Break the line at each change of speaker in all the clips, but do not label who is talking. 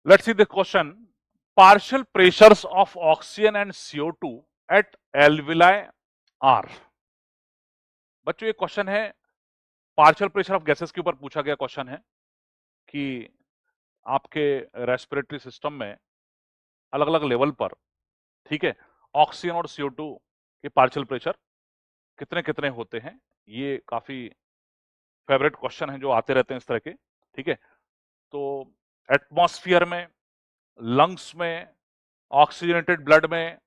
Let's see the question. Partial pressures of oxygen and CO2 at alveoli are. बच्चों ये question है partial pressure of gases के ऊपर पूछा गया क्वेश्चन है कि आपके रेस्पिरेटरी सिस्टम में अलग अलग लेवल पर, ठीक है, ऑक्सीजन और CO2 के पार्शियल प्रेशर कितने कितने होते हैं। ये काफी फेवरेट क्वेश्चन है जो आते रहते हैं इस तरह के, ठीक है। तो एटमॉस्फेयर में, लंग्स में, ऑक्सीजनेटेड ब्लड में,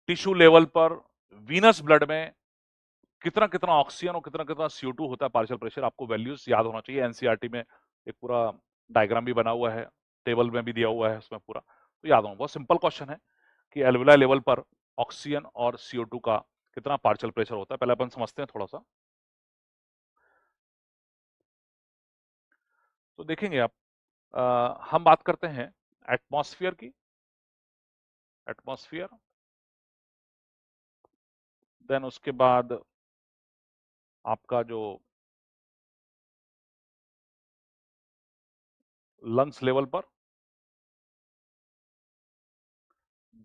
टिश्यू लेवल पर, वीनस ब्लड में कितना कितना ऑक्सीजन और कितना कितना CO2 होता है पार्शियल प्रेशर, आपको वैल्यूज याद होना चाहिए। एनसीईआरटी में एक पूरा डायग्राम भी बना हुआ है, टेबल में भी दिया हुआ है उसमें पूरा, तो याद होना। बहुत सिंपल क्वेश्चन है कि एल्वेलाई लेवल पर ऑक्सीजन और CO2 का कितना पार्शियल प्रेशर होता है। पहले अपन समझते हैं थोड़ा सा। तो देखेंगे आप, हम बात करते हैं एटमॉस्फेयर की। एटमॉस्फेयर, देन उसके बाद आपका जो लंग्स लेवल पर,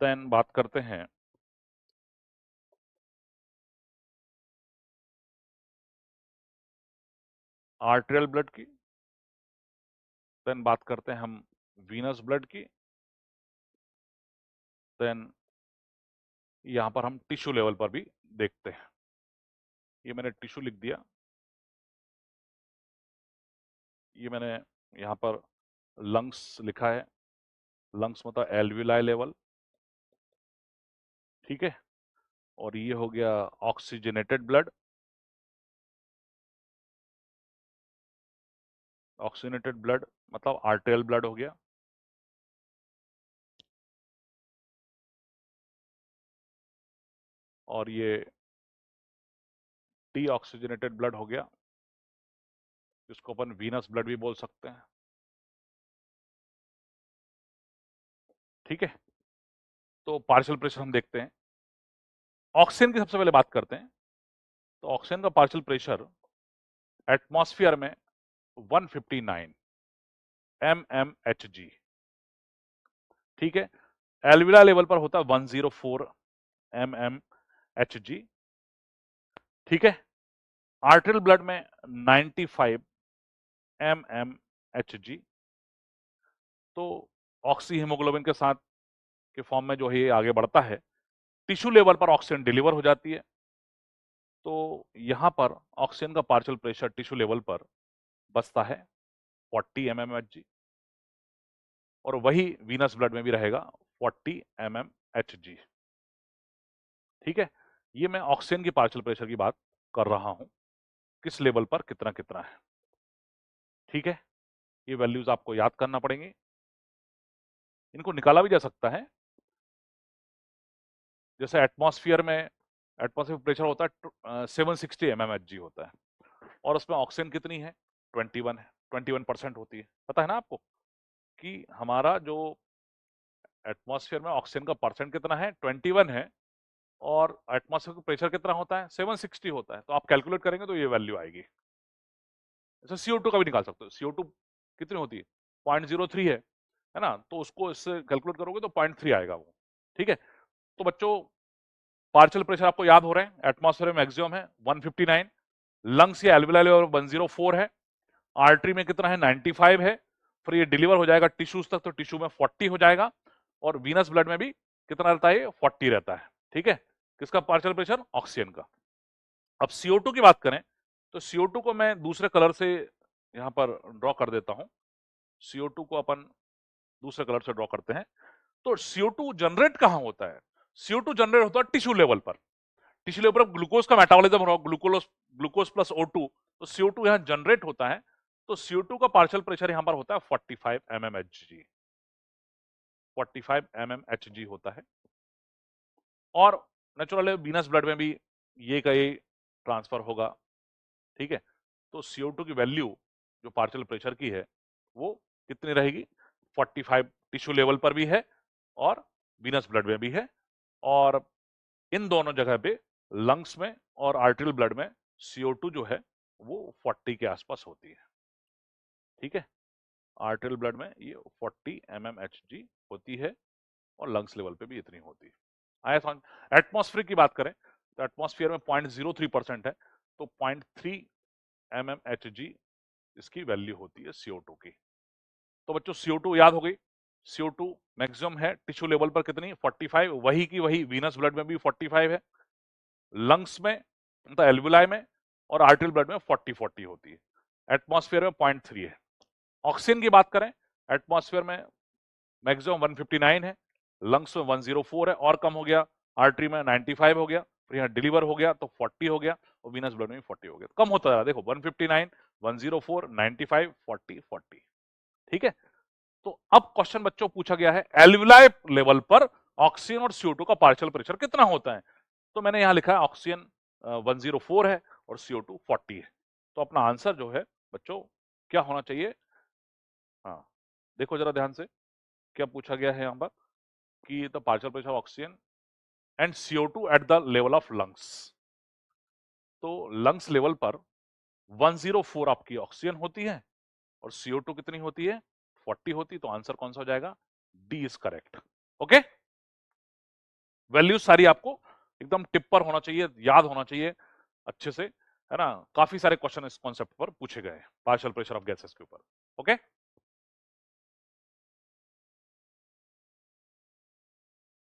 देन बात करते हैं आर्टेरियल ब्लड की, देन बात करते हैं हम वीनस ब्लड की, देन यहां पर हम टिश्यू लेवल पर भी देखते हैं। ये मैंने टिश्यू लिख दिया, ये मैंने यहां पर लंग्स लिखा है। लंग्स मतलब एल्विलाई लेवल, ठीक है। और ये हो गया ऑक्सीजनेटेड ब्लड। ऑक्सीजनेटेड ब्लड मतलब आर्टेरियल ब्लड हो गया। और ये डी ऑक्सीजनेटेड ब्लड हो गया, जिसको अपन वीनस ब्लड भी बोल सकते हैं, ठीक है। तो पार्शियल प्रेशर हम देखते हैं। ऑक्सीजन की सबसे पहले बात करते हैं। तो ऑक्सीजन का पार्शियल प्रेशर एटमॉस्फेयर में 159 mmHg, ठीक है। एल्विला लेवल पर होता है 104 mmHg, ठीक है। आर्टेरियल ब्लड में 95 mmHg। तो ऑक्सी हीमोग्लोबिन के साथ के फॉर्म में जो है ये आगे बढ़ता है, टिश्यू लेवल पर ऑक्सीजन डिलीवर हो जाती है। तो यहां पर ऑक्सीजन का पार्शियल प्रेशर टिश्यू लेवल पर बचता है 40 mmHg, और वही वीनस ब्लड में भी रहेगा 40 mmHg, ठीक है। ये मैं ऑक्सीजन की पार्शियल प्रेशर की बात कर रहा हूं, किस लेवल पर कितना कितना है, ठीक है। ये वैल्यूज आपको याद करना पड़ेंगे, इनको निकाला भी जा सकता है। जैसे एटमॉस्फेयर में, एटमॉस्फेयर प्रेशर होता है 760 mmHg होता है, और उसमें ऑक्सीजन कितनी है, 21 है, 21% होती है। पता है ना आपको कि हमारा जो एटमॉस्फेयर में ऑक्सीजन का परसेंट कितना है, 21 है, और एटमॉस्फेयर का प्रेशर कितना होता है, 760 होता है। तो आप कैलकुलेट करेंगे तो ये वैल्यू आएगी। जैसे CO2 का भी निकाल सकते हो। CO2 कितनी होती है, 0.03 है ना। तो उसको इससे कैलकुलेट करोगे तो 0.3 आएगा वो, ठीक है। तो बच्चों पार्शियल प्रेशर आपको याद हो रहे हैं। एटमॉस्फेयर में मैक्सिमम है 159, लंग्स या एल्वियोलाई लेवल 104 है, आर्टरी में कितना है, 95 है। फिर ये डिलीवर हो जाएगा टिश्यूज तक, तो टिश्यू में 40 हो जाएगा, और वीनस ब्लड में भी कितना रहता है, 40 रहता है, ठीक है। किसका पार्शियल प्रेशर, ऑक्सीजन का। अब CO2 की बात करें तो CO2 को मैं दूसरे कलर से यहां पर ड्रॉ कर देता हूं। CO2 को अपन दूसरे कलर से ड्रॉ करते हैं। तो CO2 जनरेट कहां होता है, CO2 जनरेट होता है टिश्यू लेवल पर। टिश्यू लेवल पर ग्लूकोज का मेटाबॉलिज्म हो रहा है, ग्लूकोज ग्लूकोज प्लस O2, तो CO2 यहां जनरेट होता है। तो CO2 का पार्शियल प्रेशर यहां पर होता है 45 mmHg, 45 mmHg होता है। और नेचुरल वीनस ब्लड में भी ये का ये ट्रांसफर होगा, ठीक है। तो CO2 की वैल्यू जो पार्शियल प्रेशर की है वो कितनी रहेगी, 45 टिश्यू लेवल पर भी है और वीनस ब्लड में भी है, और इन दोनों जगह पे लंग्स में और आर्टेरियल ब्लड में CO2 जो है वो 40 के आसपास होती है, ठीक है। आर्टेरियल ब्लड में ये 40 mmHg होती है और लंग्स लेवल पे भी इतनी होती है। आया समझ? एटमॉस्फेयर की बात करें तो एटमॉस्फेयर में 0.03% है, तो 0.3 mmHg इसकी वैल्यू होती है CO2 की। तो बच्चों CO2 याद हो गई, CO2 मैक्सिमम है टिश्यू लेवल पर कितनी 45, वही की वही वीनस ब्लड में भी 45 है, लंग्स में मतलब एल्वुलाई में और आर्टेरियल ब्लड में 40 होती है, एटमॉस्फेयर में 0.3 है। ऑक्सीजन की बात करें एटमॉस्फेयर में मैक्सिमम 159 है, लंग्स में 104 है और कम हो गया, आर्टरी में 95 हो गया, फिर यहाँ डिलीवर हो गया तो 40 हो गया और वीनस ब्लड में भी 40 हो गया, कम होता जा रहा है। देखो 159, 104, 95, 40, 40। ठीक है, तो अब क्वेश्चन बच्चों पूछा गया है एल्वुलाई लेवल पर ऑक्सीजन और CO2 का पार्शियल प्रेशर कितना होता है। तो मैंने यहां लिखा है ऑक्सीजन 104 है और CO2 40 है। तो अपना आंसर जो है बच्चों क्या होना चाहिए, हाँ देखो जरा ध्यान से क्या पूछा गया है यहां पर कि the partial pressure of oxygen and CO2 at the level of lungs. तो लंग्स लेवल पर 104 आपकी ऑक्सीजन होती है और CO2 कितनी होती है 40 होती, तो आंसर कौन सा हो जाएगा, D is correct. Okay, values सारी आपको एकदम टिप पर होना चाहिए, याद होना चाहिए अच्छे से, है ना। काफी सारे क्वेश्चन इस कॉन्सेप्ट पर पूछे गए पार्शियल प्रेशर ऑफ गैसेस के ऊपर। ओके